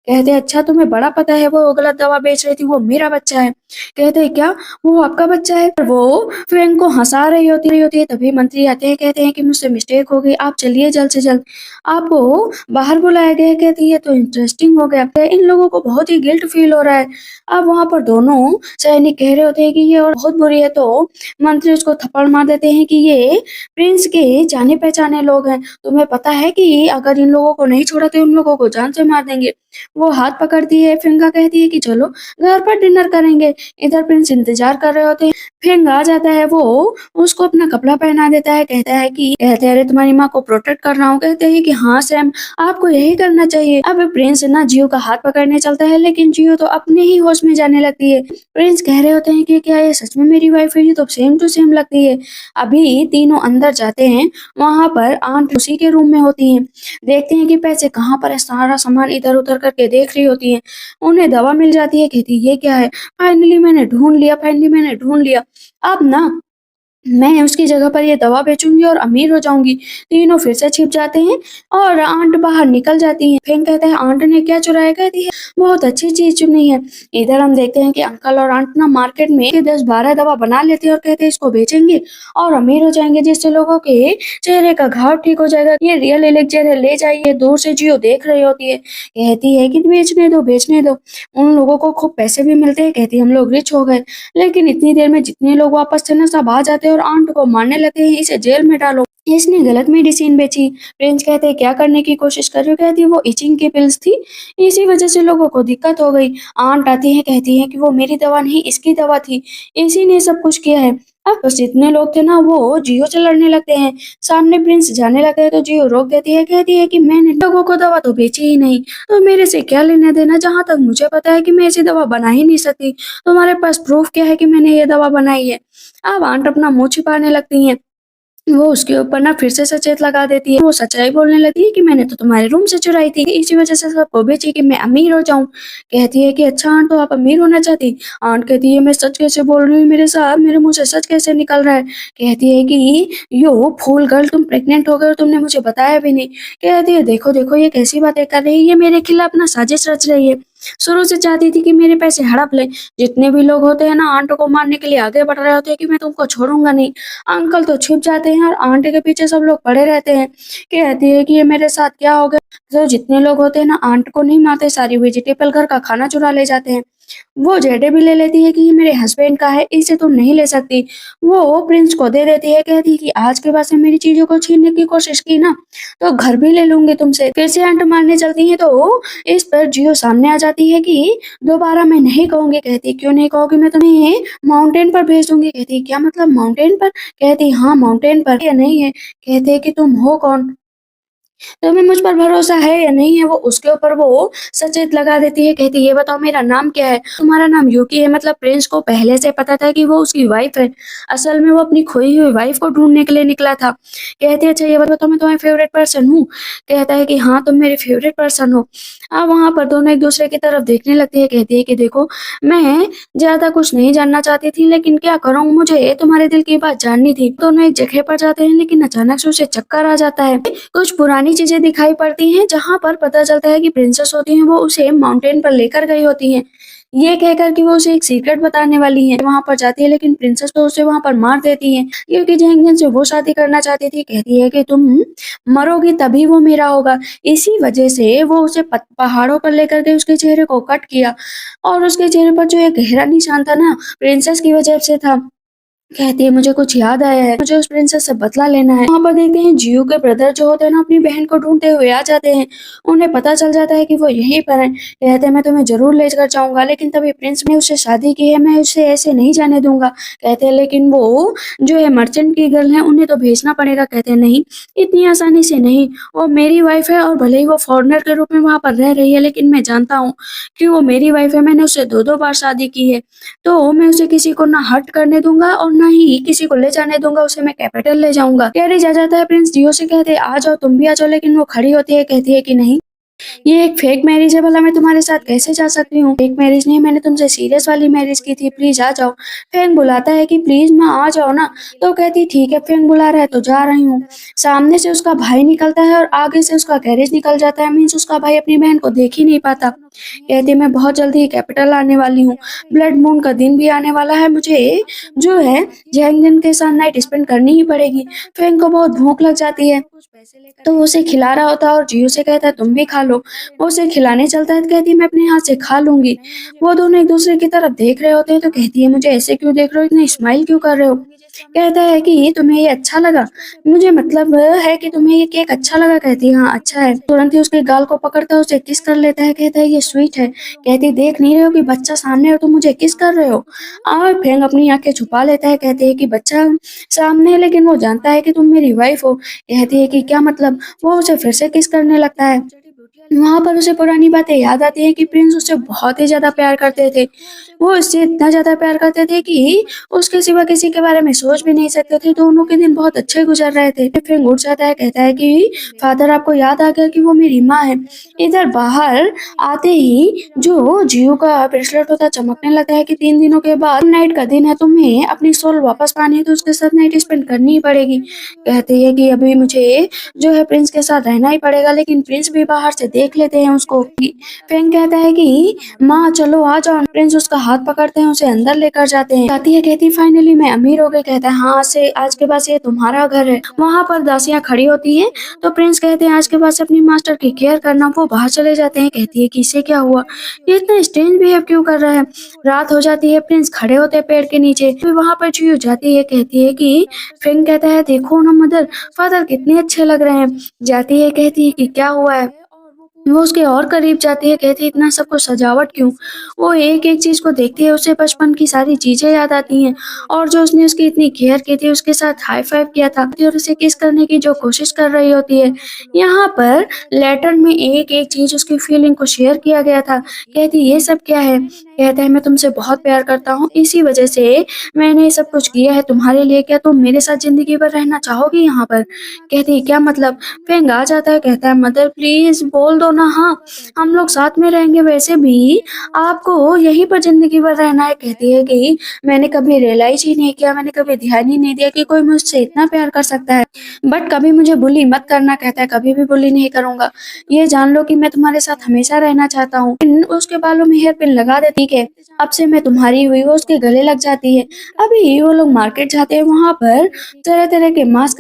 कहते हैं अच्छा तुम्हें बड़ा पता है वो गलत दवा बेच रही थी, वो मेरा बच्चा है। कहते हैं क्या वो आपका बच्चा है। वो फ्रेंक को हंसा रही होती है। तभी मंत्री आते हैं, कहते हैं कि मुझसे मिस्टेक हो गई, आप चलिए जल्द से जल्द, आपको बाहर बुलाया गया है। कहती है तो इंटरेस्टिंग हो गया, इन लोगों को बहुत ही गिल्ट फील हो रहा है। अब वहां पर दोनों सैनिक कह रहे होते हैं कि ये और बहुत बुरी है, तो मंत्री उसको थप्पड़ मार देते हैं कि ये प्रिंस के जाने पहचाने लोग हैं, तुम्हें पता है कि अगर इन लोगों को नहीं छोड़ा तो उन लोगों को जान से मार देंगे। वो हाथ पकड़ती है, फिंगा कहती है कि चलो घर पर डिनर करेंगे। इधर प्रिंस इंतजार कर रहे होते हैं। फिंग आ जाता है, वो उसको अपना कपड़ा पहना देता है, कहते हैं अरे तुम्हारी माँ को प्रोटेक्ट कर रहा हूँ। कहते हैं कि हाँ सैम आपको यही करना चाहिए। अब प्रिंस ना जियो का हाथ पकड़ने चलता है, लेकिन जियो तो अपने ही होश में जाने लगती है। प्रिंस कह रहे होते हैं कि क्या ये सच में मेरी वाइफ है, ये तो सेम टू सेम लगती है। अभी तीनों अंदर जाते हैं, वहां पर आंट उसी के रूम में होती है। देखते हैं कि पैसे कहाँ पर है, सारा सामान इधर उधर करके देख रही होती है। उन्हें दवा मिल जाती है, कहती ये क्या है, फाइनली मैंने ढूंढ लिया। अब ना मैं उसकी जगह पर ये दवा बेचूंगी और अमीर हो जाऊंगी। तीनों फिर से छिप जाते हैं और आंट बाहर निकल जाती है। फिंग कहता है आंट ने क्या चुराया। कहती है बहुत अच्छी चीज चुनी है। इधर हम देखते हैं कि अंकल और आंट ना मार्केट में 10-12 दवा बना लेते हैं और कहते हैं इसको बेचेंगे और अमीर हो जाएंगे, जिससे लोगों के चेहरे का घाव ठीक हो जाएगा। ये रियल एलेक्जेर है, ले जाइए। दूर से जियो देख रही होती है, कहती है कि बेचने दो। उन लोगों को खूब पैसे भी मिलते हैं। कहती है हम लोग रिच हो गए। लेकिन इतनी देर में जितने लोग वापस थे ना सब आ जाते हैं और आंट को मारने लगते हैं, इसे जेल में डालो, इसने गलत मेडिसिन बेची। प्रिंस कहते हैं क्या करने की कोशिश कर रही हो। कहती है वो इचिंग की पिल्स थी, इसी वजह से लोगों को दिक्कत हो गई। आंट आती है, कहती है कि वो मेरी दवा नहीं इसकी दवा थी, इसी ने सब कुछ किया है। अब बस जितने लोग थे ना वो जियो से लड़ने लगते हैं। सामने प्रिंस जाने लगता है तो जियो रोक देती है, कहती है कि मैंने लोगों को दवा तो बेची ही नहीं, तो मेरे से क्या लेना देना। जहां तक मुझे पता है कि मैं ऐसी दवा बना ही नहीं सकती, तुम्हारे पास प्रूफ क्या है कि मैंने ये दवा बनाई है। अब आंट अपना मुंह छिपाने लगती है। वो उसके ऊपर ना फिर से सचेत लगा देती है। वो सच्चाई बोलने लगती है कि मैंने तो तुम्हारे रूम से चुराई थी, इसी वजह से सबको बेची कि मैं अमीर हो जाऊँ। कहती है कि अच्छा आंट, तो आप अमीर होना चाहती? आंट कहती है मैं सच कैसे बोल रही हूँ, मेरे साथ मेरे मुँह से सच कैसे निकल रहा है? कहती है कि यो फूल गर्ल, तुम प्रेग्नेंट हो गए और तुमने मुझे बताया भी नहीं। कहती है देखो, देखो ये कैसी बातें कर रही है, ये मेरे खिलाफ ना साजिश रच रही है। शुरू से चाहती थी कि मेरे पैसे हड़प ले। जितने भी लोग होते हैं ना आंट को मारने के लिए आगे बढ़ रहे होते हैं कि मैं तुमको छोड़ूंगा नहीं। अंकल तो छिप जाते हैं और आंटी के पीछे सब लोग पड़े रहते हैं। कहती है कि ये मेरे साथ क्या हो गया? तो जितने लोग होते हैं ना आंट को नहीं मारते, सारी वेजिटेबल घर का खाना चुरा ले जाते हैं। वो जेडे भी ले लेती है कि ये मेरे हस्बैंड का है, इसे तुम नहीं ले सकती। वो प्रिंस को दे देती है, कहती है कि आज के बाद से मेरी चीजों को छीनने की कोशिश की ना तो घर भी ले लूंगी तुमसे। फिर से आंट मारने चलती है तो इस पर जियो सामने आ जाती है कि दोबारा मैं नहीं कहूंगी। कहती क्यों नहीं कहोगी, मैं तुम्हें माउंटेन पर भेज दूंगी। कहती क्या मतलब माउंटेन पर? कहती हाँ माउंटेन पर। या नहीं है? कहते कि तुम हो कौन, तुम्हें मुझ पर भरोसा है या नहीं है? वो उसके ऊपर वो सचेत लगा देती है। कहती ये बताओ मेरा नाम क्या है? तुम्हारा नाम यूकी है। मतलब प्रिंस को पहले से पता था कि वो उसकी वाइफ है। असल में वो अपनी खोई हुई वाइफ को ढूंढने के लिए निकला था। कहती अच्छा ये बताओ मैं तुम्हारी फेवरेट पर्सन हूँ? कहता है कि हाँ तुम मेरे फेवरेट पर्सन हो। अब वहां पर दोनों एक दूसरे की तरफ देखने लगती है। कहती है कि देखो, मैं ज्यादा कुछ नहीं जानना चाहती थी, लेकिन क्या करूँ, मुझे तुम्हारे दिल की बात जाननी थी। दोनों एक जगह पर जाते हैं लेकिन अचानक से उसे चक्कर आ जाता है। कुछ पुरानी चीजें दिखाई पड़ती हैं जहां पर पता चलता है कि प्रिंसेस होती है वो उसे माउंटेन पर लेकर गई होती हैं। ये कहकर कि वो उसे एक सीक्रेट बताने वाली है। वहां पर जाती है लेकिन प्रिंसेस तो उसे वहां पर मार देती है, क्योंकि जैंगन से वो शादी करना चाहती थी। कहती है कि तुम मरोगी तभी वो मेरा होगा। इसी वजह से वो उसे पहाड़ों पर लेकर गई, उसके चेहरे को कट किया और उसके चेहरे पर जो एक गहरा निशान था ना, प्रिंसेस की वजह से था। कहती है मुझे कुछ याद आया है, मुझे उस प्रिंसेस से बदला लेना है। वहां पर देखते हैं जियो के ब्रदर जो होते हैं ना अपनी बहन को ढूंढते हुए आ जाते हैं। उन्हें पता चल जाता है कि वो यहीं पर है। कहते हैं मैं तुम्हें जरूर लेकर जाऊंगा, लेकिन तभी प्रिंस ने उससे शादी की है, मैं उसे ऐसे नहीं जाने दूंगा। कहते हैं लेकिन वो जो है मर्चेंट की गर्ल है, उन्हें तो भेजना पड़ेगा। कहते हैं नहीं, इतनी आसानी से नहीं। वो मेरी वाइफ है और भले ही वो फॉरेनर के रूप में वहां पर रह रही है, लेकिन मैं जानता हूँ कि वो मेरी वाइफ है। मैंने उससे दो दो बार शादी की है, तो मैं उसे किसी को ना हर्ट करने दूंगा और ना ही किसी को ले जाने दूंगा। उसे मैं कैपिटल ले जाऊंगा। कैरी जा जाता है। प्रिंस जियो से कहते हैं आ जाओ, तुम भी आ जाओ, लेकिन वो खड़ी होती है। कहती है कि नहीं, ये एक फेक मैरिज है, भला मैं तुम्हारे साथ कैसे जा सकती हूँ? फेक मैरिज नहीं, मैंने तुमसे सीरियस वाली मैरिज की थी, प्लीज आ जाओ। फैंग बुलाता है कि प्लीज माँ आ जाओ ना। तो कहती ठीक है, फैंग बुला रहा है तो जा रही हूँ। सामने से उसका भाई निकलता है और आगे से उसका कैरेज निकल जाता है। मीन्स उसका भाई अपनी बहन को देख ही नहीं पाता। कहती मैं बहुत जल्दी कैपिटल आने वाली हूँ, ब्लड मून का दिन भी आने वाला है, मुझे जो है जैंगजिन के साथ नाइट स्पेंड करनी ही पड़ेगी। फैंग को बहुत भूख लग जाती है, तो वो उसे खिला रहा होता है और जियो से कहता है तुम भी खा लो। वो उसे खिलाने चलता है तो कहती है मैं अपने हाथ से खा लूंगी। वो दोनों एक दूसरे की तरफ देख रहे होते हैं तो कहती है मुझे ऐसे क्यों देख रहे हो, इतने स्माइल क्यों कर रहे हो? कहता है कि तुम्हें ये अच्छा लगा, मुझे मतलब है कि तुम्हें ये केक अच्छा लगा। कहती है हाँ अच्छा है। तुरंत ही उसके गाल को पकड़ता है, उसे किस कर लेता है। कहता है ये स्वीट है। कहती देख नहीं रहे हो कि बच्चा सामने है और तुम मुझे किस कर रहे हो? और फेंग अपनी आंखें छुपा लेता है। कहते हैं कि बच्चा सामने है लेकिन वो जानता है कि तुम मेरी वाइफ हो। कहती है कि क्या मतलब? वो उसे फिर से किस करने लगता है। वहाँ पर उसे पुरानी बातें याद आती हैं कि प्रिंस उससे बहुत ही ज़्यादा प्यार करते थे। वो उससे इतना ज़्यादा प्यार करते थे कि उसके सिवा किसी के बारे में सोच भी नहीं सकते थे। दोनों के दिन बहुत अच्छे गुजर रहे थे। फिर उठ जाता है, कहता है कि फादर आपको याद आ गया कि वो मेरी माँ है। इधर बाहर आते ही जो जियो का ब्रेसलेट होता है चमकने लगता है कि 3 दिनों के बाद नाइट का दिन है, तुम्हें अपनी सोल वापस पानी है तो उसके साथ नाइट स्पेंड करनी ही पड़ेगी। कहती है कि अभी मुझे जो है प्रिंस के साथ रहना ही पड़ेगा, लेकिन प्रिंस भी बाहर से देख लेते हैं उसको। फ्रैंक कहता है कि माँ चलो आ जाओ। प्रिंस उसका हाथ पकड़ते हैं, उसे अंदर लेकर जाते हैं। कहती है कहती फाइनली मैं अमीर हो गई। कहता है हाँ, से आज के बाद से ये तुम्हारा घर है। वहाँ पर दासियाँ खड़ी होती हैं तो प्रिंस कहते हैं आज के बाद से अपनी मास्टर की केयर करना। वो बाहर चले जाते हैं। कहती है कि इसे क्या हुआ, ये इतना स्ट्रेंज बिहेव क्यों कर रहा है? रात हो जाती है, प्रिंस खड़े होते हैं पेड़ के नीचे। फिर वहाँ पर चुयू जाती है, कहती है कि फ्रैंक कहता है देखो ना मदर फादर कितने अच्छे लग रहे हैं। जाती है, कहती है कि क्या हुआ है? वो उसके और करीब जाती है, कहती है इतना सब कुछ सजावट क्यों? वो एक-एक चीज़ को देखती है, उसे बचपन की सारी चीज़ें याद आती हैं और जो उसने उसकी इतनी केयर की थी, उसके साथ हाई फाइव किया था और उसे किस करने की जो कोशिश कर रही होती है। यहाँ पर लेटर में एक-एक चीज़ उसकी फीलिंग को शेयर किया गया था। कहती ये सब क्या है? कहता है मैं तुमसे बहुत प्यार करता हूँ, इसी वजह से मैंने ये सब कुछ किया है तुम्हारे लिए, क्या तुम मेरे साथ ज़िंदगी भर रहना चाहोगी यहाँ पर? कहती है क्या मतलब? फेंग आ जाता है, कहता है मदर प्लीज़ बोल दो ना हाँ, हम लोग साथ में रहेंगे, वैसे भी आपको यहीं पर ज़िंदगी भर रहना है। कहती है कि मैंने कभी रियलाइज़ ही नहीं किया, मैंने कभी ध्यान ही नहीं दिया कि कोई मुझसे इतना प्यार कर सकता है। बट कभी मुझे बुली मत करना, कहता है कभी भी बुली नहीं करूँगा। ये जान लो कि मैं तुम्हारे साथ हमेशा रहना चाहता हूँ। उसके बालों में हेयर पिन लगा देती है, अब से मैं तुम्हारी हुई, वो उसके गले लग जाती है। अभी वो लोग मार्केट जाते हैं, वहाँ पर तरह-तरह के मास्क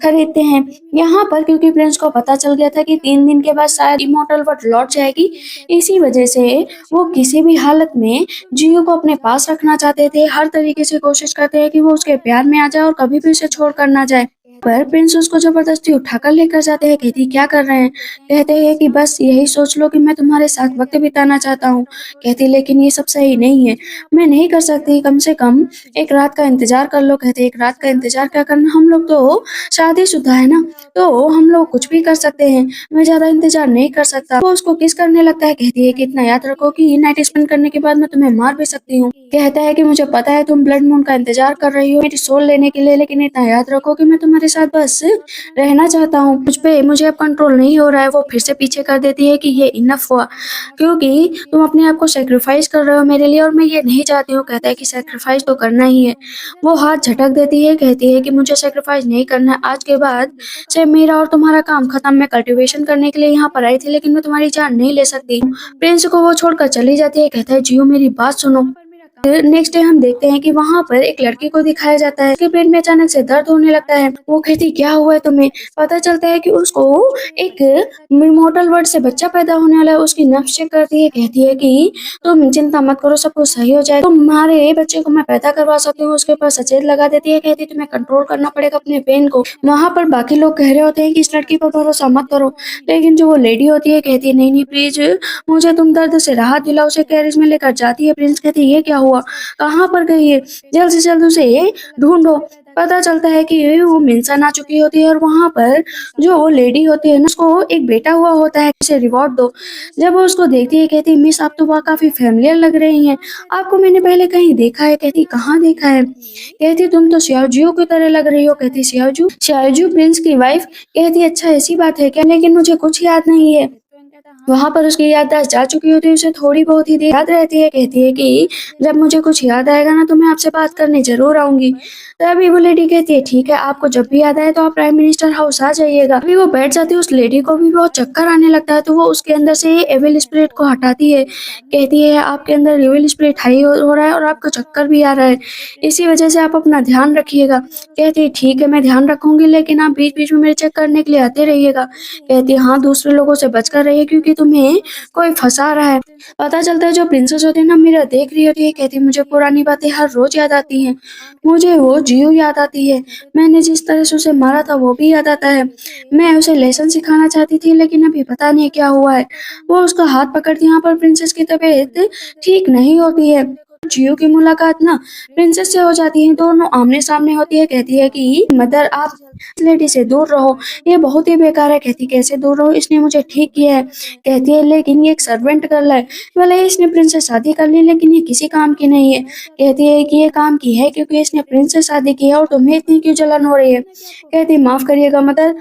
खरीदते हैं। यहाँ पर क्योंकि प्रिंस को पता चल गया था कि 3 दिन के बाद शायद इमॉर्टल वर्ल्ड लौट जाएगी, इसी वजह से वो किसी भी हालत में जियो को अपने पास रखना चाहते थे। हर तरीके से कोशिश करते हैं कि वो उसके प्यार में आ जाए और कभी भी उसे छोड़कर ना जाए। पर प्रिंस उसको ज़बरदस्ती उठाकर लेकर जाते हैं। कहती क्या कर रहे हैं? कहते हैं कि बस यही सोच लो कि मैं तुम्हारे साथ वक़्त बिताना चाहता हूँ। कहती लेकिन ये सब सही नहीं है, मैं नहीं कर सकती, कम से कम 1 रात का इंतज़ार कर लो। कहते 1 रात का इंतज़ार क्या करना, हम लोग तो शादीशुदा है ना, तो हम लोग कुछ भी कर सकते हैं, मैं ज़्यादा इंतज़ार नहीं कर सकता। वो उसको किस करने लगता है, कहती है कि इतना याद रखो कि नाइट स्पेंड करने के बाद मैं तुम्हें मार भी सकती हूँ। कहता है कि मुझे पता है तुम ब्लड मून का इंतज़ार कर रही हो मेरी सोल लेने के लिए, लेकिन इतना याद रखो कि मैं तुम्हारे साथ बस रहना चाहता हूँ। मुझ पे मुझे अब कंट्रोल नहीं हो रहा है। वो फिर से पीछे कर देती है कि ये इनफ हुआ, क्योंकि तुम अपने आप को सैक्रिफाइस कर रहे हो मेरे लिए और मैं ये नहीं चाहती हूँ। कहता है कि सैक्रिफाइस तो करना ही है। वो हाथ झटक देती है, कहती है कि मुझे सैक्रिफाइस नहीं करना है। आज के बाद से मेरा और तुम्हारा काम खत्म। मैं कल्टीवेशन करने के लिए यहाँ पर आई थी, लेकिन मैं तुम्हारी जान नहीं ले सकती। प्रिंस को वो छोड़कर चली जाती है। कहता है जियो मेरी बात सुनो। नेक्स्ट डे हम देखते हैं कि वहाँ पर एक लड़की को दिखाया जाता है, उसके पेट में अचानक से दर्द होने लगता है। वो कहती क्या हुआ है तुम्हें? पता चलता है कि उसको एक इमॉर्टल वर्ड से बच्चा पैदा होने वाला है। उसकी नब्ज चेक करती है, कहती है कि तुम चिंता मत करो, सब कुछ सही हो जाए, तुम्हारे बच्चे को मैं पैदा करवा सकती हूँ। उसके पास सचेत लगा देती है, कहती तुम्हें कंट्रोल करना पड़ेगा अपने पेन को। वहाँ पर बाकी लोग कह रहे होते हैं कि इस लड़की पर भरोसा मत करो, लेकिन जो वो लेडी होती है कहती है नहीं नहीं प्लीज मुझे तुम दर्द से राहत दिलाओ। उसे कैरेज में लेकर जाती है। प्रिंस कहती है ये क्या हुआ, कहाँ पर गई है, जल्द से जल्द उसे ढूंढो। पता चलता है कि वो मेंशन आ चुकी होती है और वहाँ पर जो लेडी होती है ना, उसको एक बेटा हुआ होता है, इसे रिवॉर्ड दो। जब वो उसको देखती है कहती मिस आप तो वहाँ काफी फेमिलियर लग रही हैं, आपको मैंने पहले कहीं देखा है। कहती कहाँ देखा है? कहती तुम तो श्याओजियो की तरह लग रही हो। कहती श्याओजू? श्याओजू प्रिंस की वाइफ? कहती अच्छा ऐसी बात है क्या, लेकिन मुझे कुछ याद नहीं है। वहाँ पर उसकी याददाश्त जा चुकी होती है, उसे थोड़ी बहुत ही देर याद रहती है। कहती है कि जब मुझे कुछ याद आएगा ना तो मैं आपसे बात करने ज़रूर आऊँगी। तभी वो लेडी कहती है ठीक है, आपको जब भी याद आए तो आप प्राइम मिनिस्टर हाउस आ जाइएगा। अभी वो बैठ जाती है, उस लेडी को भी बहुत चक्कर आने लगता है, तो वो उसके अंदर से एविल स्पिरिट को हटाती है। कहती है आपके अंदर एविल स्पिरिट हाई हो रहा है और आपको चक्कर भी आ रहा है, इसी वजह से आप अपना ध्यान रखिएगा। कहती है ठीक है मैं ध्यान रखूंगी, लेकिन आप बीच-बीच में मेरे चेक करने के लिए आते रहिएगा। कहती है हाँ दूसरे लोगों से बचकर रहिए, क्योंकि तुम्हें कोई फंसा रहा है। पता चलता है जो प्रिंसेस होती है ना मिरर देख रही होती है। कहती मुझे पुरानी बातें हर रोज याद आती हैं, मुझे वो जियो याद आती है, मैंने जिस तरह से उसे मारा था वो भी याद आता है। मैं उसे लेसन सिखाना चाहती थी, लेकिन अभी पता नहीं क्या हुआ है। वो उसका हाथ पकड़ती है। यहाँ पर प्रिंसेस की तबीयत ठीक नहीं होती है। जियो की मुलाकात ना प्रिंसेस से हो जाती है, दोनों आमने सामने होती है। कहती है कि मदर आप इस लेडी से दूर रहो, ये बहुत ही बेकार है। कहती कैसे दूर रहो, इसने मुझे ठीक किया है। कहती है लेकिन ये एक सर्वेंट गर्ल है, भले ही इसने प्रिंस से शादी कर ली, लेकिन ये किसी काम की नहीं है। कहती है कि ये काम की है क्योंकि इसने प्रिंस से शादी की है, और तुम्हें इतनी क्यों जलन हो रही है? कहती माफ करिएगा मदर,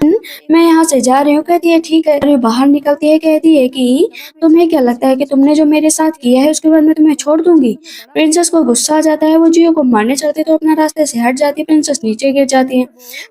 मैं यहाँ से जा रही हूँ। कहती है ठीक है, और ये बाहर निकलती है। कहती है कि तुम्हें क्या लगता है कि तुमने जो मेरे साथ किया है उसके बाद मैं तुम्हें छोड़ दूंगी? प्रिंसेस को गुस्सा आ जाता है, वो जियो को मारने चलती तो अपना रास्ते से हट जाती, प्रिंसेस नीचे गिर जाती है।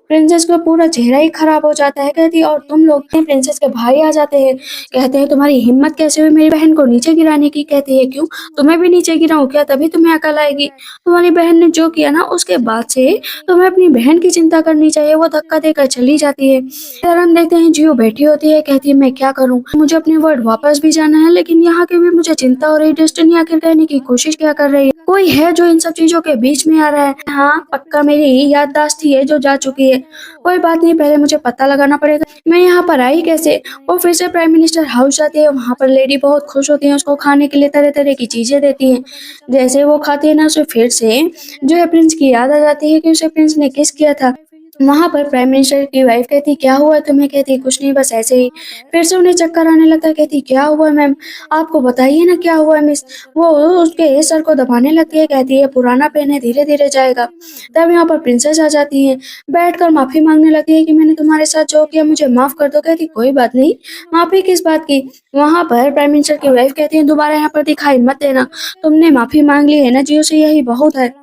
प्रिंसेस का पूरा चेहरा ही खराब हो जाता है। कहती है और तुम लोग? प्रिंसेस के भाई आ जाते हैं, कहते हैं तुम्हारी हिम्मत कैसे हुई मेरी बहन को नीचे गिराने की? कहती है क्यों, तुम्हें भी नीचे गिराऊं क्या, तभी तुम्हें अकल आएगी? तुम्हारी बहन ने जो किया ना उसके बाद से तुम्हें अपनी बहन की चिंता करनी चाहिए। वो धक्का देकर चली जाती है। फिर हम देखते हैं जियो बैठी होती है, कहती है मैं क्या करूं, मुझे अपने वर्ल्ड वापस भी जाना है, लेकिन यहाँ की भी मुझे चिंता हो रही। डेस्टिनी आखिर कहने की कोशिश क्या कर रही है, कोई है जो इन सब चीजों के बीच में आ रहा है? हाँ पक्का मेरी याददाश्त ही है जो जा चुकी है। कोई बात नहीं, पहले मुझे पता लगाना पड़ेगा मैं यहाँ पर आई कैसे। वो फिर से प्राइम मिनिस्टर हाउस जाती है। वहाँ पर लेडी बहुत खुश होती है, उसको खाने के लिए तरह तरह की चीजें देती है। जैसे वो खाती है ना, उसे फिर से जो है प्रिंस की याद आ जाती है कि उसे प्रिंस ने किस किया था। वहाँ पर प्राइम मिनिस्टर की वाइफ कहती क्या हुआ तुम्हें? कहती कुछ नहीं बस ऐसे ही। फिर से उन्हें चक्कर आने लगता है। कहती क्या हुआ मैम? आपको बताइए ना क्या हुआ मिस? वो उसके सर को दबाने लगती है। कहती है पुराना पेन है धीरे-धीरे जाएगा। तब यहाँ पर प्रिंसेस आ जाती है। बैठकर माफ़ी माँगने लगती है कि मैंने तुम्हारे साथ जो किया मुझे माफ़ कर दो। कहती कोई बात नहीं, माफ़ी किस बात की? वहाँ पर प्राइम मिनिस्टर की वाइफ कहती है दोबारा यहाँ पर दिखाई मत देना। तुमने माफ़ी माँग ली है ना जियो से यही बहुत है।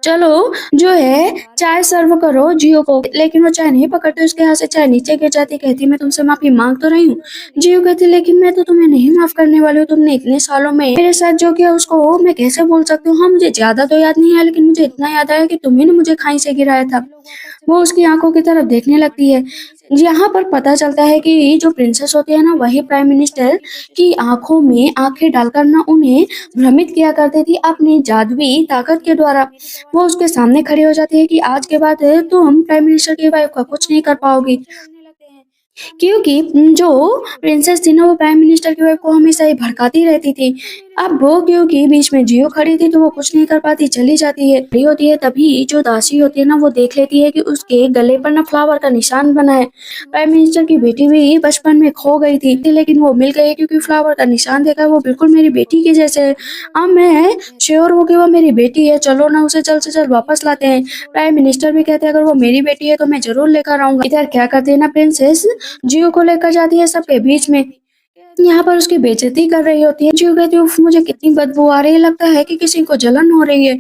चलो जो है चाय सर्व करो जियो को। लेकिन वो चाय नहीं पकड़ती, उसके हाथ से चाय नीचे गिर जाती। कहती मैं तुमसे माफी मांग तो रही हूँ। जियो कहती लेकिन मैं तो तुम्हें नहीं माफ करने वाली हूँ। तुमने इतने सालों में मेरे साथ जो किया उसको मैं कैसे भूल सकती हूँ? हाँ मुझे ज्यादा तो याद नहीं है लेकिन मुझे इतना याद आया कि तुम्ही ने मुझे खाई से गिराया था। वो उसकी आंखों की तरफ देखने लगती है। यहाँ पर पता चलता है कि जो प्रिंसेस होती है ना वही प्राइम मिनिस्टर की आंखों में आंखें डालकर ना उन्हें भ्रमित किया करती थी अपनी जादुई ताकत के द्वारा। वो उसके सामने खड़ी हो जाती है कि आज के बाद तुम प्राइम मिनिस्टर की वाइफ का कुछ नहीं कर पाओगी। क्योंकि जो प्रिंसेस थी ना वो प्राइम मिनिस्टर की वाइफ को हमेशा ही भड़काती रहती थी। अब वो क्योंकि बीच में जियो खड़ी थी तो वो कुछ नहीं कर पाती, चली जाती है। खड़ी होती है तभी जो दासी होती है ना वो देख लेती है कि उसके गले पर ना फ्लावर का निशान बना है। प्राइम मिनिस्टर की बेटी भी बचपन में खो गई थी लेकिन वो मिल गई क्योंकि फ्लावर का निशान देखा वो बिल्कुल मेरी बेटी के जैसे है। अब मैं श्योर हूँ कि वो मेरी बेटी है, चलो ना उसे जल्द से जल्द वापस लाते हैं। प्राइम मिनिस्टर भी कहते हैं अगर वो मेरी बेटी है तो मैं जरूर लेकर आऊंगा। इधर क्या करते हैं ना प्रिंसेस जियो को लेकर जाती है सबके बीच में। यहाँ पर उसकी बेइज्जती कर रही होती है। जियो कहती है उफ मुझे कितनी बदबू आ रही है, लगता है कि किसी को जलन हो रही है।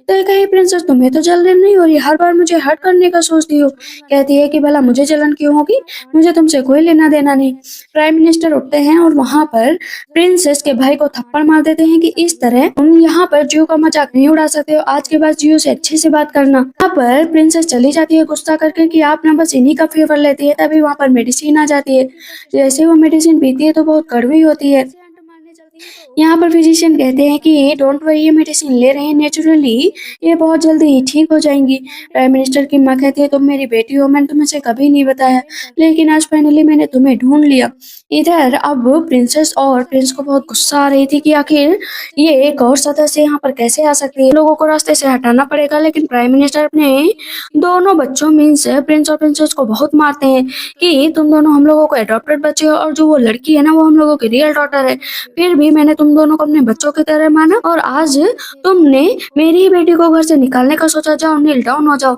तो ये कहे प्रिंसेस तुम्हें तो जलन नहीं हो रही, हर बार मुझे हर्ट करने का सोचती हो। कहती है कि भला मुझे जलन क्यों होगी, मुझे तुमसे कोई लेना देना नहीं। प्राइम मिनिस्टर उठते हैं और वहां पर प्रिंसेस के भाई को थप्पड़ मार देते हैं कि इस तरह तुम यहाँ पर जियो का मजाक नहीं उड़ा सकते हो, आज के बाद जियो से अच्छे से बात करना। यहाँ पर प्रिंसेस चली जाती है गुस्सा करके कि आप ना बस इन्हीं का फेवर लेती है। तभी वहां पर मेडिसिन आ जाती है। जैसे वो मेडिसिन पीती है तो बहुत कड़वी होती है। यहाँ पर फिजिशियन कहते हैं कि डोंट वरी ये मेडिसिन ले रहे हैं नेचुरली, ये बहुत जल्दी ही ठीक हो जाएंगी। प्राइम मिनिस्टर की माँ कहती है तुम मेरी बेटी हो, मैंने तुम्हें से कभी नहीं बताया लेकिन आज फाइनली मैंने तुम्हें ढूंढ लिया। इधर अब प्रिंसेस और प्रिंस को बहुत गुस्सा आ रही थी कि आखिर ये एक और सदस्य यहाँ पर कैसे आ सकती है, लोगों को रास्ते से हटाना पड़ेगा। लेकिन प्राइम मिनिस्टर अपने दोनों बच्चों मीन्स प्रिंस और प्रिंसेस को बहुत मारते हैं कि तुम दोनों हम लोगों को अडॉप्टेड बच्चे हो और जो वो लड़की है ना वो हम लोगों की रियल डॉटर है। फिर भी मैंने तुम दोनों को अपने बच्चों की तरह माना और आज तुमने मेरी ही बेटी को घर से निकालने का सोचा। जाओ नील डाउन हो जाओ।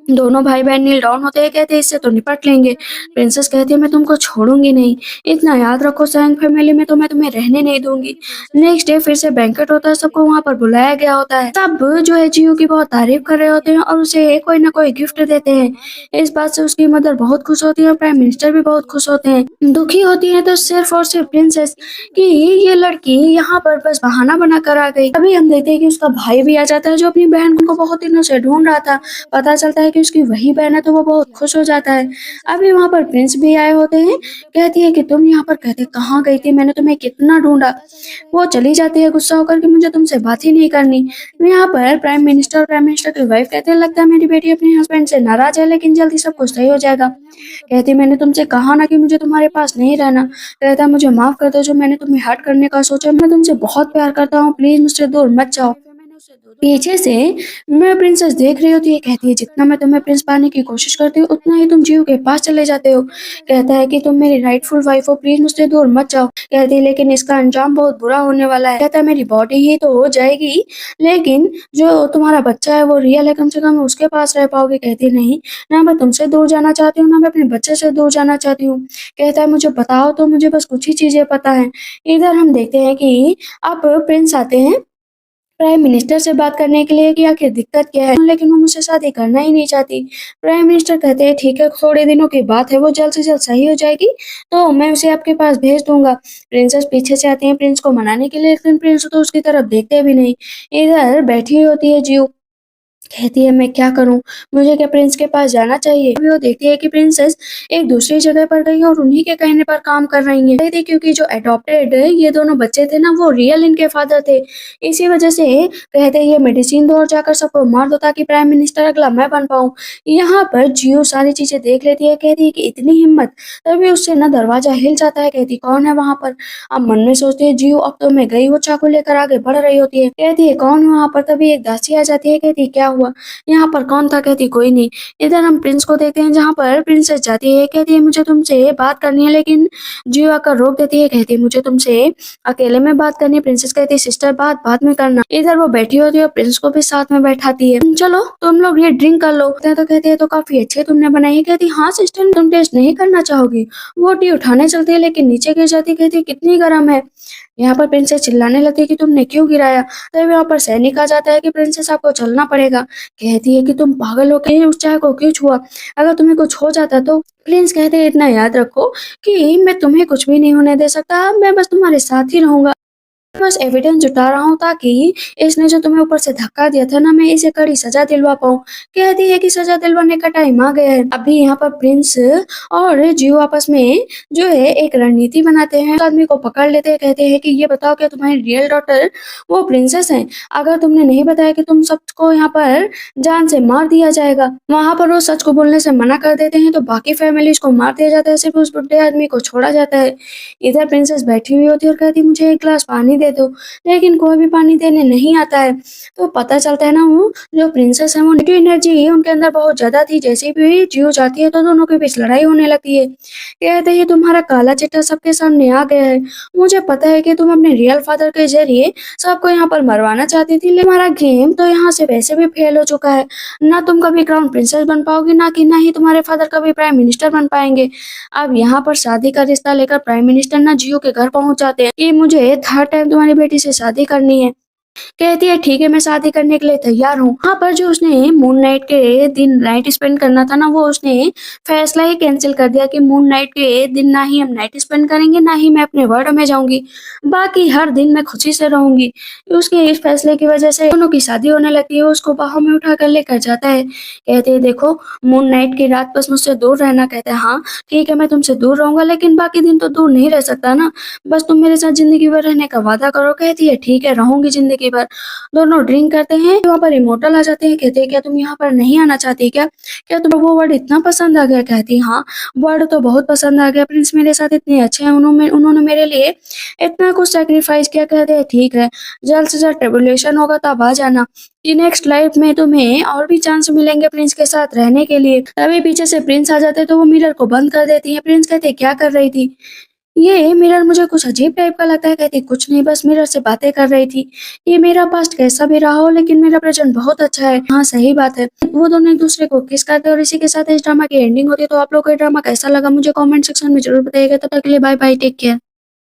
दोनों भाई बहन नील डाउन होते हैं, कहते हैं इससे तो निपट लेंगे। प्रिंसेस कहती है मैं तुमको छोड़ूंगी नहीं, इतना याद रखो सैंग फैमिली में तो मैं तुम्हें रहने नहीं दूंगी। नेक्स्ट डे फिर से बैंकेट होता है, सबको वहां पर बुलाया गया होता है। सब जो है जियो की बहुत तारीफ कर रहे होते हैं और उसे कोई ना कोई गिफ्ट देते हैं। इस बात से उसकी मदर बहुत खुश होती है और प्राइम मिनिस्टर भी बहुत खुश होते हैं। दुखी होती है तो सिर्फ और सिर्फ प्रिंसेस कि ये लड़की यहाँ पर बस बहाना बना कर आ गई। अभी हम देखते हैं कि उसका भाई भी आ जाता है जो अपनी बहन को बहुत दिनों से ढूंढ रहा था। पता चलता है कि उसकी वही बहन है तो वो बहुत खुश हो जाता है। अभी वहां पर प्रिंस भी आए होते हैं। कहती है कि तुम यहाँ पर, कहते कहाँ गई थी, मैंने तुम्हें कितना ढूंढा। वो चली जाती है गुस्सा होकर कि मुझे तुमसे बात ही नहीं करनी। यहाँ पर प्राइम मिनिस्टर की वाइफ कहते हैं लगता है मेरी बेटी अपने हस्बैंड से नाराज है लेकिन जल्दी सब कुछ सही हो जाएगा। कहती मैंने तुमसे कहा ना कि मुझे तुम्हारे पास नहीं रहना। कहता मुझे माफ कर दो जो मैंने तुम्हें हर्ट करने का सोचा, मैं तुमसे बहुत प्यार करता हूँ, प्लीज मुझसे दूर मत जाओ। पीछे से मैं प्रिंसेस देख रही होती है। कहती है जितना मैं तुम्हें प्रिंस पाने की कोशिश करती हूँ उतना ही तुम जियो के पास चले जाते हो। कहता है कि तुम मेरी राइटफुल वाइफ हो, प्लीज मुझसे दूर मत जाओ। कहती है लेकिन इसका अंजाम बहुत बुरा होने वाला है। कहता है मेरी बॉडी ही तो हो जाएगी लेकिन जो तुम्हारा बच्चा है वो रियल है, कम से कम उसके पास रह पाओगे। कहती है नहीं, ना मैं तुमसे दूर जाना चाहती हूँ ना मैं अपने बच्चे से दूर जाना चाहती हूँ। कहता है मुझे बताओ तो, मुझे बस कुछ ही चीजें पता है। इधर हम देखते हैं कि अब प्रिंस आते हैं प्राइम मिनिस्टर से बात करने के लिए कि आखिर दिक्कत क्या है, लेकिन वो मुझसे शादी करना ही नहीं चाहती। प्राइम मिनिस्टर कहते हैं ठीक है थोड़े दिनों की बात है, वो जल्द से जल्द सही हो जाएगी तो मैं उसे आपके पास भेज दूंगा। प्रिंसेस पीछे से आती है प्रिंस को मनाने के लिए लेकिन प्रिंस तो उसकी तरफ देखते भी नहीं। इधर बैठी होती है जियो। कहती है मैं क्या करूं, मुझे क्या प्रिंस के पास जाना चाहिए। अभी वो देखती है कि प्रिंसेस एक दूसरी जगह पर गई और उन्हीं के कहने पर काम कर रही है। कहती क्योंकि जो अडॉप्टेड ये दोनों बच्चे थे ना वो रियल इनके फादर थे, इसी वजह से कहते ये मेडिसिन दो और जाकर सबको मार दो ताकि प्राइम मिनिस्टर अगला मैं बन पाऊं। यहाँ पर जियो सारी चीजें देख लेती है। कहती है कि इतनी हिम्मत, तभी उससे ना दरवाजा हिल जाता है। कहती कौन है वहां पर। अब मन में सोचती है जियो अब तो मैं गई। वो चाकू लेकर आगे बढ़ रही होती है। कहती है कौन है वहां पर। तभी एक दासी आ जाती है। कहती क्या हुआ। हुआ? यहाँ पर कौन था? कहती कोई नहीं। इधर हम प्रिंस को देखते हैं जहाँ पर प्रिंसेस जाती है, कहती है मुझे तुमसे बात करनी है, लेकिन जियो आकर रोक देती है, कहती है मुझे तुमसे अकेले में बात करनी है। प्रिंसेस कहती है सिस्टर बात बाद में करना। इधर वो बैठी होती है और प्रिंस को भी साथ में बैठाती है। चलो तुम लोग ये ड्रिंक कर लो। तो कहती है तो काफी अच्छी तुमने बनाई है। कहती हाँ सिस्टर तुम टेस्ट नहीं करना चाहोगी? वो टी उठाने चलती है लेकिन नीचे गिर जाती है, कहती है कितनी गर्म है। यहाँ पर प्रिंसेस चिल्लाने लगती है कि तुमने क्यों गिराया। तब यहाँ पर सैनिक आ जाता है कि प्रिंसेस आपको चलना पड़ेगा। कहती है कि तुम पागल हो के उस चाय को क्यों छुआ? अगर तुम्हें कुछ हो जाता तो? प्रिंस कहते हैं इतना याद रखो कि मैं तुम्हें कुछ भी नहीं होने दे सकता, मैं बस तुम्हारे साथ ही रहूंगा। बस एविडेंस जुटा रहा हूँ ताकि इसने जो तुम्हें ऊपर से धक्का दिया था ना, मैं इसे कड़ी सजा दिलवा पाऊँ। कहती है कि सजा दिलवाने का टाइम आ गया है। अभी यहाँ पर प्रिंस और जियो आपस में जो है एक रणनीति बनाते हैं। आदमी को पकड़ लेते हैं, कहते हैं कि ये बताओ क्या तुम्हारी रियल डॉटर वो प्रिंसेस है? अगर तुमने नहीं बताया कि तुम सबको यहाँ पर जान से मार दिया जाएगा। वहां पर वो सच को बोलने से मना कर देते हैं तो बाकी फैमिलीज को मार दिया जाता है, सिर्फ उस बुढ़े आदमी को छोड़ा जाता है। इधर प्रिंसेस बैठी हुई होती है और कहती मुझे एक ग्लास पानी दे दो, लेकिन कोई भी पानी देने नहीं आता है। तो पता चलता है ना वो जो प्रिंसेस है वो नेगेटिव एनर्जी उनके अंदर बहुत ज्यादा थी। जैसे भी जियो जाती है तो दोनों के बीच लड़ाई होने लगती है। कहते हैं तुम्हारा काला चिट्टा सबके सामने आ गया है। मुझे पता है कि तुम अपने रियल फादर के जरिए सबको यहाँ पर मरवाना चाहती थी, लेकिन हमारा गेम तो यहाँ से वैसे भी फेल हो चुका है। ना तुम कभी क्राउन प्रिंसेस बन पाओगी, ना ही तुम्हारे फादर कभी प्राइम मिनिस्टर बन पाएंगे। अब यहाँ पर शादी का रिश्ता लेकर प्राइम मिनिस्टर ना जियो के घर पहुंच जाते हैं कि मुझे थर्ड टाइम तुम्हारी बेटी से शादी करनी है। कहती है ठीक है मैं शादी करने के लिए तैयार हूँ। वहाँ पर जो उसने मून नाइट के दिन नाइट स्पेंड करना था ना, वो उसने फैसला ही कैंसिल कर दिया कि मून नाइट के दिन ना ही हम नाइट स्पेंड करेंगे, ना ही मैं अपने वर्ल्ड में जाऊंगी, बाकी हर दिन मैं खुशी से रहूंगी। उसके इस फैसले की वजह से दोनों की शादी होने लगती है। उसको बाहों में उठा कर लेकर जाता है। कहते हैं देखो मून नाइट की रात बस मुझसे दूर रहना। कहते हैं हाँ ठीक है मैं तुमसे दूर रहूंगा, लेकिन बाकी दिन तो दूर नहीं रह सकता ना, बस तुम मेरे साथ जिंदगी भर रहने का वादा करो। कहती है ठीक है रहूंगी जिंदगी भर। दोनों ड्रिंक करते हैं, वहाँ पर इमोर्टल आ जाते हैं। कहते हैं क्या तुम यहाँ पर नहीं आना चाहती क्या? क्या तुम्हें वो वर्ड इतना पसंद आ गया? कहती हाँ वर्ड तो बहुत पसंद आ गया, प्रिंस मेरे साथ इतने अच्छे हैं, उन्होंने मेरे लिए इतना कुछ सेक्रीफाइस किया। कहते हैं ठीक है जल्द से जल्द ट्रिब्यूलेशन होगा तब आ जाना, कि नेक्स्ट लाइफ में तुम्हें और भी चांस मिलेंगे प्रिंस के साथ रहने के लिए। तभी पीछे से प्रिंस आ जाते तो वो मिरर को बंद कर देती है। प्रिंस कहते क्या कर रही थी? ये मिरर मुझे कुछ अजीब टाइप का लगता है। कहती कुछ नहीं बस मिरर से बातें कर रही थी। ये मेरा पास्ट कैसा भी रहा हो लेकिन मेरा प्रेजेंट बहुत अच्छा है। हाँ सही बात है। वो दोनों एक दूसरे को किस करते हैं और इसी के साथ इस ड्रामा की एंडिंग होती है। तो आप लोग को ये ड्रामा कैसा लगा मुझे कमेंट सेक्शन में जरूर बताइएगा। तब तक के लिए बाय बाय, टेक केयर।